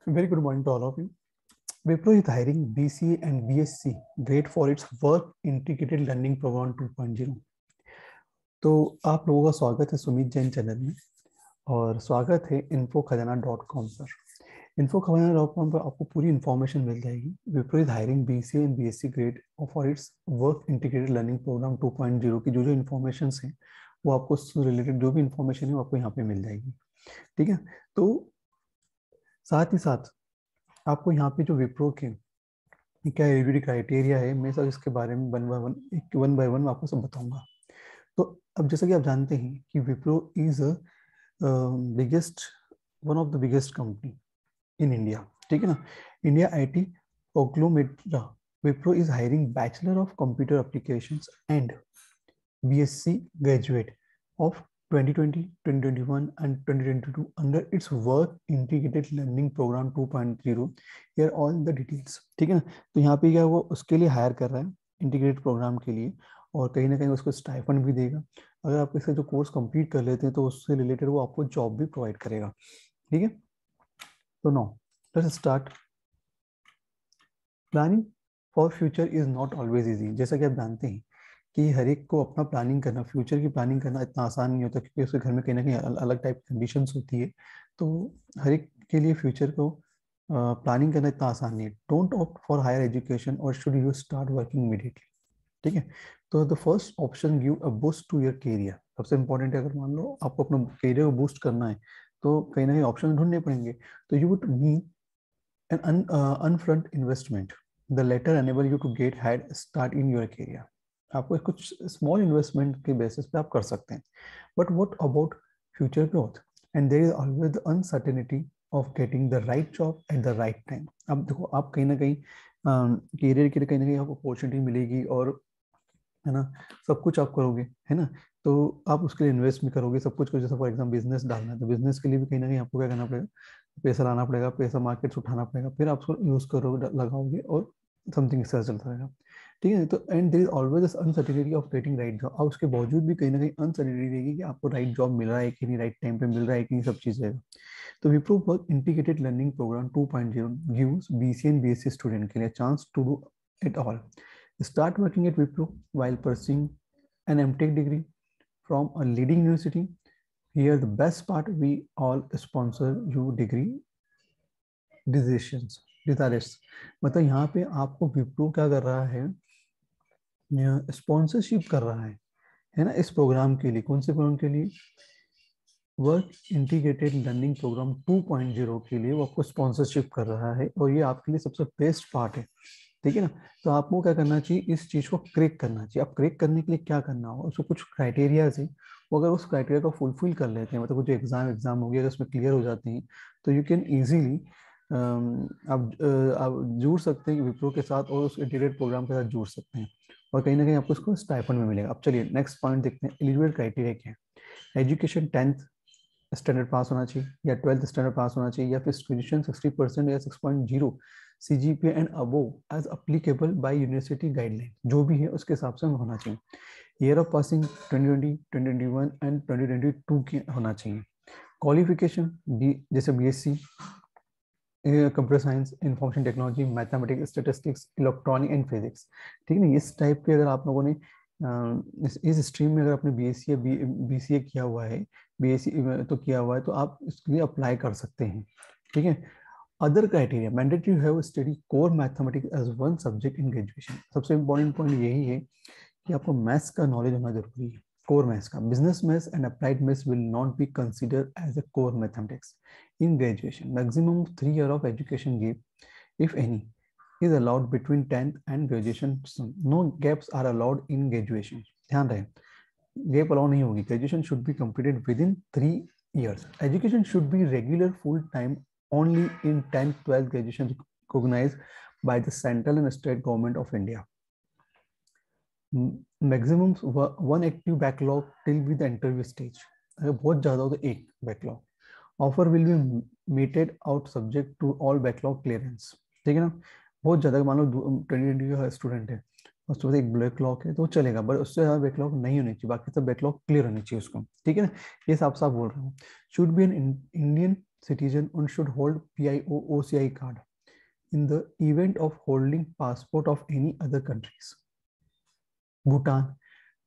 Very good morning to all of you. Wipro is hiring BCA and BSc great for its work integrated learning program 2.0. तो आप लोगों का स्वागत है Sumit Jain channel में और स्वागत है infokhazana.com पर। infokhazana.com पर आपको पूरी इन्फॉर्मेशन मिल जाएगी। Wipro is hiring BCA and BSc grade for its work integrated learning programme 2.0 की जो इन्फॉर्मेशन है वो आपको रिलेटेड जो भी इन्फॉर्मेशन है वो आपको यहाँ पे मिल जाएगी। ठीक है, तो साथ ही साथ आपको यहाँ पे जो विप्रो के क्या एलिजिबिलिटी क्राइटेरिया है मैं सब इसके बारे में वन बाय वन आपको सब बताऊंगा। तो अब जैसा कि आप जानते हैं कि Wipro is biggest one of the biggest company in India. ठीक है ना, इंडिया IT ओग्लोमेरा। Wipro is hiring bachelor of computer applications and BSc graduate of 2020, 2021 and 2022 under its work integrated learning program 2.0। here all the details। ठीक है ना, तो यहाँ पे क्या वो उसके लिए हायर कर रहा है इंटीग्रेटेड प्रोग्राम के लिए और कहीं ना कहीं उसको स्टाइपेंड भी देगा। अगर आप इसका जो कोर्स कंप्लीट कर लेते हैं तो उससे रिलेटेड वो आपको जॉब भी प्रोवाइड करेगा। ठीक है, तो now let's start. Planning for future is not always easy. जैसा कि आप जानते हैं कि हर एक को अपना प्लानिंग करना, फ्यूचर की प्लानिंग करना इतना आसान नहीं होता क्योंकि उसके घर में कहीं ना कहीं अलग टाइप की कंडीशंस होती है। तो हर एक के लिए फ्यूचर को प्लानिंग करना इतना आसान नहीं है। Don't opt for higher education और should you start working immediately. ठीक है, तो the first option give a boost to your career. सबसे इंपॉर्टेंट है, अगर मान लो आपको अपना कैरियर को बूस्ट करना है तो कहीं ना कहीं ऑप्शन ढूंढने पड़ेंगे। तो you would need an upfront investment. The latter enable you to get head start in your career. आपको कुछ स्मॉल इन्वेस्टमेंट के बेसिस पे आप कर सकते हैं। But what about future growth? And there is always the uncertainty of getting the right job at the right time. अब देखो, आप कहीं ना कहीं कैरियर के लिए कहीं ना कहीं आपको अपॉर्चुनिटी मिलेगी और है ना, सब कुछ आप करोगे, है ना, तो आप उसके लिए इन्वेस्ट भी करोगे सब कुछ। जैसे फॉर एग्जाम्पल बिजनेस डालना है तो बिजनेस के लिए भी कहीं ना कहीं आपको क्या करना पड़ेगा, पैसा लाना पड़ेगा, पैसा मार्केट से उठाना पड़ेगा, फिर आप उसको यूज करोगे, लगाओगे और समथिंग इस तरह चलता रहेगा। ठीक है, तो and there is always uncertainty of getting right job. और उसके बावजूद भी कहीं ना कहीं अनसर्टेनिटी रहेगी कि आपको राइट जॉब मिल रहा है कि नहीं, राइट टाइम पे मिल रहा है कि नहीं, सब चीज़ रहेगा। तो Wipro work integrated learning programme 2.0 gives BCA and BSc student के लिए chance to do it all. Start working at Wipro while pursuing an MTech degree from a leading university. Here, the best part: we all sponsor you degree decisions. Desires। मतलब यहाँ पे आपको विप्रो क्या कर रहा है, स्पॉन्सरशिप कर रहा है ना, इस प्रोग्राम के लिए। कौन से प्रोग्राम के लिए? वर्क इंटीग्रेटेड लर्निंग प्रोग्राम 2.0 के लिए वो आपको स्पॉन्सरशिप कर रहा है और ये आपके लिए सबसे बेस्ट पार्ट है। ठीक है ना, तो आपको क्या करना चाहिए, इस चीज को क्रेक करना चाहिए। अब क्रेक करने के लिए क्या करना होगा, उसको कुछ क्राइटेरियाज है, वो अगर उस क्राइटेरिया को फुलफिल कर लेते हैं, मतलब जो एग्जाम हो गया अगर उसमें क्लियर हो जाते हैं तो यू कैन ईजिली आप जुड़ सकते हैं विप्रो के साथ और उस इंटीग्रेटेड प्रोग्राम के साथ जुड़ सकते हैं और कहीं ना कहीं आपको उसको स्टाइपेंड में मिलेगा। अब चलिए नेक्स्ट पॉइंट देखते हैं, एलिजिबल क्राइटेरिया क्या है। एजुकेशन 10th स्टैंडर्ड पास होना चाहिए या 12th स्टैंडर्ड पास होना चाहिए या फिर ग्रेजुएशन 60% या 6.0 CGPA and above as applicable by university guideline, जो भी है उसके हिसाब से होना चाहिए। ईयर ऑफ पासिंग 2020, 2021 एंड 2022 के होना चाहिए। क्वालिफिकेशन जैसे BSc computer science, information technology, mathematics, statistics, electronic and physics. ठीक है ना, इस टाइप के अगर आप लोगों ने इस स्ट्रीम में अगर आपने BSc या BCA किया हुआ है, BSc तो किया हुआ है, तो आप इसके लिए अप्लाई कर सकते हैं। ठीक है, other criteria mandatory have study core mathematics as one subject in graduation. सबसे इंपॉर्टेंट पॉइंट यही है कि आपको मैथ्स का नॉलेज होना जरूरी है, कोर मैथ्स का। Business maths and applied maths will not be considered as a core mathematics in graduation. Maximum 3 years of education gap, if any, is allowed between 10th and graduation. No gaps are allowed in graduation। ध्यान रहे, gap allow नहीं होगी। Graduation should be completed within 3 years। Education should be regular full time only in 10th 12th graduation recognized by the central and state government of India। Maximum one active backlog till with the interview stage। अगर बहुत ज्यादा हो तो एक backlog. Offer will be meted out subject to all backlog clearance। ठीक है ना, बहुत ज्यादा मान लो 2020 का स्टूडेंट है उसके बाद एक बैकलॉग है तो चलेगा, बट उससे ज्यादा बैकलॉग नहीं होनी चाहिए, बाकी सब बैकलॉग क्लियर होनी चाहिए उसको। ठीक है ना, ये साफ साफ बोल रहा हूँ। Should be an Indian citizen one should hold PIO OCI card in the event of holding passport of any other countries. Bhutan,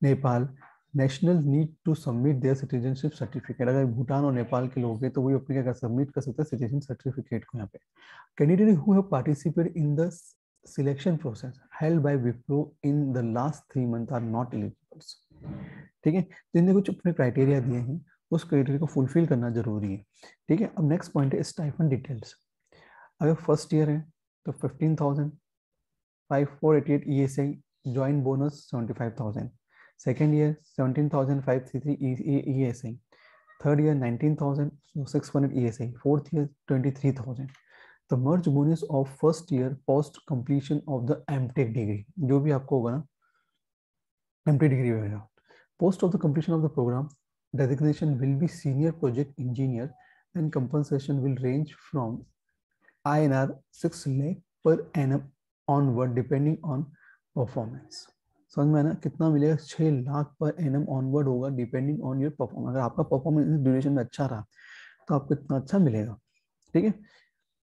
Nepal national need to submit their citizenship certificate. अगर भूटान और नेपाल के लोग हैं तो वही अपने क्या सबमिट कर सकते हैं सिटीजन सर्टिफिकेट को. यहाँ पे candidate who have participated in the selection process held by Wipro in the last 3 month are not eligible. ठीक है, तो इन्हें कुछ अपने क्राइटेरिया दिए हैं, उस क्राइटेरिया को फुलफिल करना जरूरी है. ठीक है, अब नेक्स्ट पॉइंट है स्टाइपेंड डिटेल्स. अगर फर्स्ट ईयर है तो 15,000, 5488 ESI, join bonus 75,000. Second year 17,533 ESI. Third year 19,600 ESI. Fourth year 23,000. The merge bonus of first year post completion of the MTech degree, जो भी आपको होगा ना MTech degree होगा. Post of the completion of the program, designation will be senior project engineer and compensation will range from INR 6 lakh per annum onward depending on performance. समझ में ना, कितना मिलेगा? 6 लाख पर एनम ऑनवर्ड होगा depending on your performance. अगर आपका performance duration में अच्छा रहा तो आपको इतना अच्छा मिलेगा. ठीक है,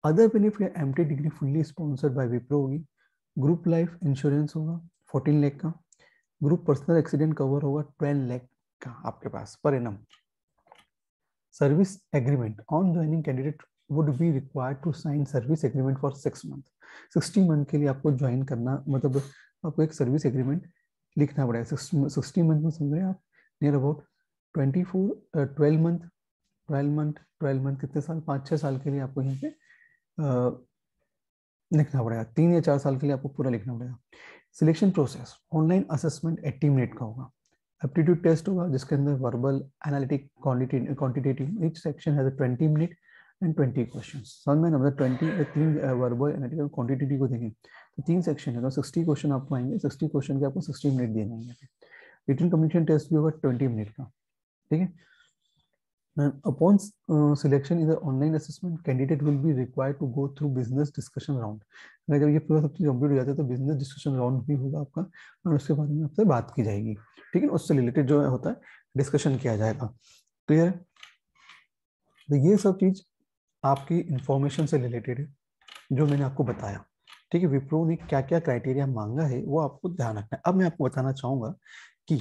other benefit MT degree fully sponsored by Wipro होगी. ग्रुप लाइफ इंश्योरेंस होगा 14 लाख का. ग्रुप पर्सनल एक्सीडेंट कवर होगा 12 लाख का आपके पास पर एनम. Service agreement on joining candidate would be required to sign service agreement for 6 month. 60 month के लिए आपको ज्वाइन करना, मतलब आपको एक सर्विस एग्रीमेंट लिखना पड़ेगा. 60 मंथ में समझ रहे हैं आप, नियर अबाउट 12 मंथ कितने साल, 5-6 साल के लिए आपको यहाँ पे लिखना पड़ेगा. 3 या 4 साल के लिए आपको पूरा लिखना पड़ेगा. Selection process online assessment 80 minute का होगा. एप्टीट्यूड टेस्ट होगा जिसके अंदर verbal, analytic, quantitative. Each section has 20 minute and 20 questions. समझ में ना, मतलब 3 वर्बल, एनालिटिक और क्वांटिटेटिव को देखें तो 3 सेक्शन है तो 60 क्वेश्चन आपको आएंगे. 60 क्वेश्चन के आपको 60 मिनट दिए जाएंगे. रिटन कम्युनिकेशन टेस्ट भी होगा 20 मिनट का. ठीक है, upon selection in the online assessment candidate will be required to go through business discussion round. अगर जब ये पूरा सब चीज कंप्लीट हो जाता है तो बिजनेस डिस्कशन राउंड भी होगा आपका और उसके बारे में आपसे बात की जाएगी. ठीक है, उससे रिलेटेड जो होता है डिस्कशन किया जाएगा. क्लियर है? तो ये सब चीज आपकी इंफॉर्मेशन से रिलेटेड है जो मैंने आपको बताया. ठीक है, विप्रो ने क्या क्या क्राइटेरिया मांगा है वो आपको ध्यान रखना है. अब मैं आपको बताना चाहूंगा कि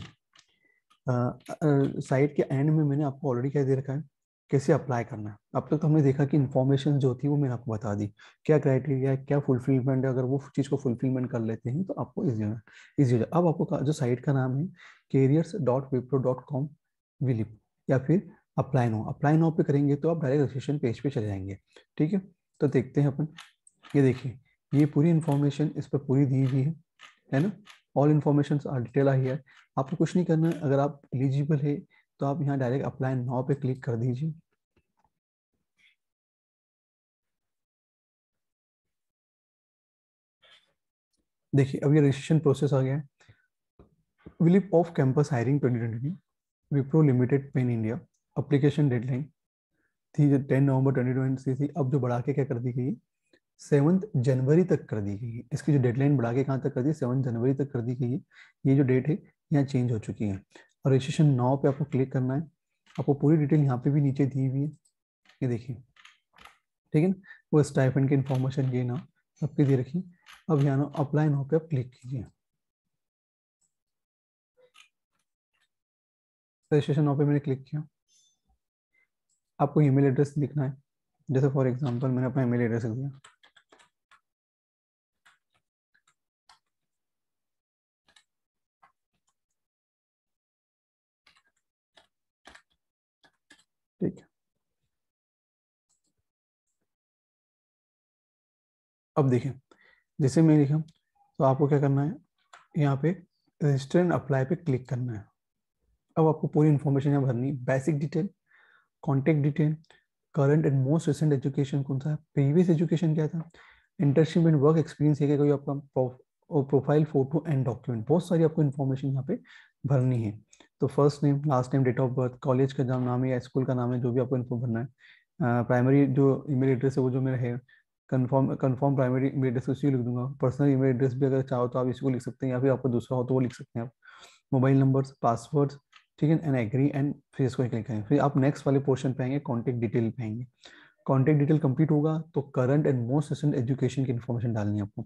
साइट के एंड में मैंने आपको ऑलरेडी क्या दे रखा है, कैसे अप्लाई करना है. अब तक तो हमने देखा कि इन्फॉर्मेशन जो थी वो मैंने आपको बता दी, क्या क्राइटेरिया है, क्या फुलफिलमेंट है. अगर वो चीज़ को फुलफिलमेंट कर लेते हैं तो आपको इजी हो जाए. अब आपको जो साइट का नाम है careers.wipro.com विलिप, या फिर अप्लाई नाउ पे करेंगे तो आप डायरेक्ट रजिस्ट्रेशन पेज पे चले जाएंगे. ठीक है, तो देखते हैं अपन. ये देखिए, ये पूरी इंफॉर्मेशन इस पर पूरी दी हुई है ना. ऑल इन्फॉर्मेशन आर डिटेल आई है. आपको कुछ नहीं करना है. अगर आप एलिजिबल है तो आप यहाँ डायरेक्ट अप्लाई नाउ पे क्लिक कर दीजिए. देखिए, अब ये रजिस्ट्रेशन प्रोसेस आ गया है. WILP off campus hiring 2020 Wipro limited pan India. Application deadline थी 10 नवंबर 2020 थी. अब जो बढ़ा के क्या कर दी गई है, 7 जनवरी तक कर दी गई है. इसकी जो डेडलाइन बढ़ा के कहाँ तक कर दी, 7 जनवरी तक कर दी गई है. ये जो डेट है यहाँ चेंज हो चुकी है. और रजिस्ट्रेशन नाउ पे आपको क्लिक करना है. आपको पूरी डिटेल यहाँ पे भी नीचे दी हुई है, ये देखिए. ठीक है ना, वो स्टाइपेंड की इन्फॉर्मेशन ये ना सबकी दे रखी. अब यहाँ ना अप्लाई नाउ पे आप क्लिक कीजिए. रजिस्ट्रेशन नाउ पे मैंने क्लिक किया. आपको ईमेल एड्रेस लिखना है. जैसे फॉर एग्जांपल मैंने अपना ईमेल एड्रेस लिख दिया. ठीक है, अब देखिए जैसे मैं लिखा तो आपको क्या करना है, यहाँ पे रजिस्टर एंड अप्लाई पे क्लिक करना है. अब आपको पूरी इन्फॉर्मेशन यहाँ भरनी है. Basic detail, contact detail, current and most recent education कौन सा है, प्रीवियस एजुकेशन क्या था, इंटर्नशिप एंड वर्क एक्सपीरियंस है क्या कोई आपका, प्रोफाइल फोटो एंड डॉक्यूमेंट. बहुत सारी आपको इन्फॉर्मेशन यहाँ पे भरनी है. तो first name, last name, date of birth, college का नाम है या स्कूल का नाम है, जो भी आपको इन्फो भरना है. प्राइमरी जो ईमेल एड्रेस है वो जो मेरा है, कंफर्म प्राइमरी ईमेल एड्रेस उसी लिख दूंगा. पर्सनल ईमेल एड्रेस भी अगर चाहो तो आप इसको लिख सकते हैं या फिर आपको दूसरा हो तो वो लिख सकते हैं आप. Mobile numbers, passwords. ठीक है, एंड एग्री एंड फिर इसको क्लिक करेंगे. फिर आप नेक्स्ट वाले पोर्शन पे आएंगे, कॉन्टेक्ट डिटेल पे आएंगे. कॉन्टैक्ट डिटेल कंप्लीट होगा तो current and most recent education की इन्फॉर्मेशन डालनी है आपको,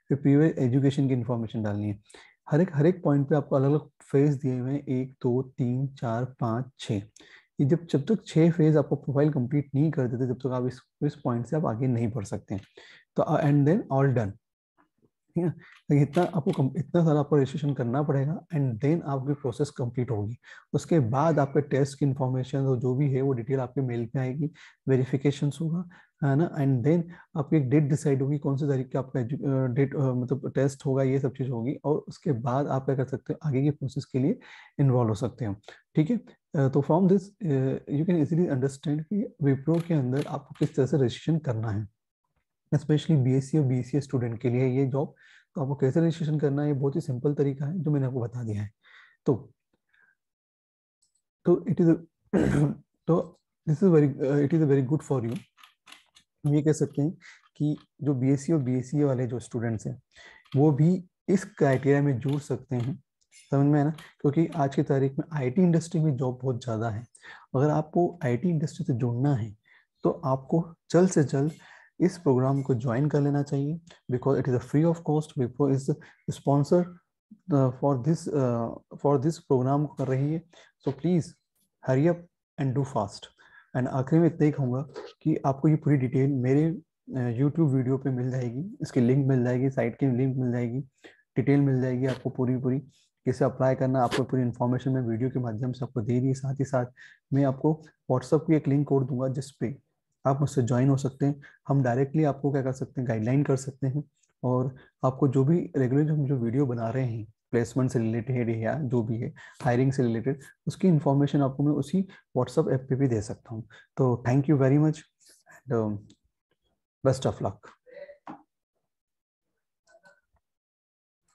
फिर प्रीवियस एजुकेशन की इन्फॉर्मेशन डालनी है। हर एक पॉइंट पे आपको अलग अलग फेज दिए हुए हैं, 1 2 3 4 5 6। ये जब तक 6 फेज आपको प्रोफाइल कंप्लीट नहीं कर देते, जब तक आप इस पॉइंट से आप आगे नहीं बढ़ सकते हैं। तो एंड देन ऑल डन, ठीक है। तो इतना सारा आपको रजिस्ट्रेशन करना पड़ेगा एंड देन आपकी प्रोसेस कंप्लीट होगी। उसके बाद आपके टेस्ट की इन्फॉर्मेशन और जो भी है वो डिटेल आपके मेल पे आएगी, वेरिफिकेशन होगा, है ना। एंड देन आपकी एक डेट डिसाइड होगी, कौन से तारीख का आपका डेट मतलब टेस्ट होगा, ये सब चीज़ होगी। और उसके बाद आप क्या कर सकते हो, आगे की प्रोसेस के लिए इन्वॉल्व हो सकते हो, ठीक है। तो from this you can easily understand कि विप्रो के अंदर आपको किस तरह से रजिस्ट्रेशन करना है, स्पेशली बीएससी और बीसीए स्टूडेंट के लिए ये जॉब। तो आपको कैसे रजिस्ट्रेशन करना है, ये बहुत ही सिंपल तरीका है जो मैंने आपको बता दिया है। तो तो इट इज तो this is very it is very good for you. हम ये कह सकते हैं कि जो बीएससी और बीएससी वाले जो स्टूडेंट्स हैं वो भी इस क्राइटेरिया में जुड़ सकते हैं, समझ में है ना। क्योंकि आज की तारीख में आईटी इंडस्ट्री में जॉब बहुत ज़्यादा है। अगर आपको आईटी इंडस्ट्री से जुड़ना है तो आपको जल्द से जल्द इस प्रोग्राम को ज्वाइन कर लेना चाहिए, because it is a free of cost. Wipro is sponsor for this programme कर रही है। So please hurry up and do fast. And आखिरी में इतना ही कहूँगा कि आपको ये पूरी डिटेल मेरे यूट्यूब वीडियो पे मिल जाएगी, इसकी लिंक मिल जाएगी, साइट की लिंक मिल जाएगी, डिटेल मिल जाएगी आपको पूरी पूरी, कैसे अप्लाई करना आपको पूरी इन्फॉर्मेशन मैं वीडियो के माध्यम से आपको दे दी। साथ ही साथ मैं आपको व्हाट्सअप की एक लिंक कोड दूंगा जिस पे आप मुझसे ज्वाइन हो सकते हैं। हम डायरेक्टली आपको क्या कर सकते हैं, गाइडलाइन कर सकते हैं। और आपको जो भी रेगुलर हम जो वीडियो बना रहे हैं प्लेसमेंट से रिलेटेड या जो भी है हायरिंग से रिलेटेड, उसकी इन्फॉर्मेशन आपको मैं उसी व्हाट्सअप ऐप पे भी दे सकता हूँ। तो thank you very much and best of luck.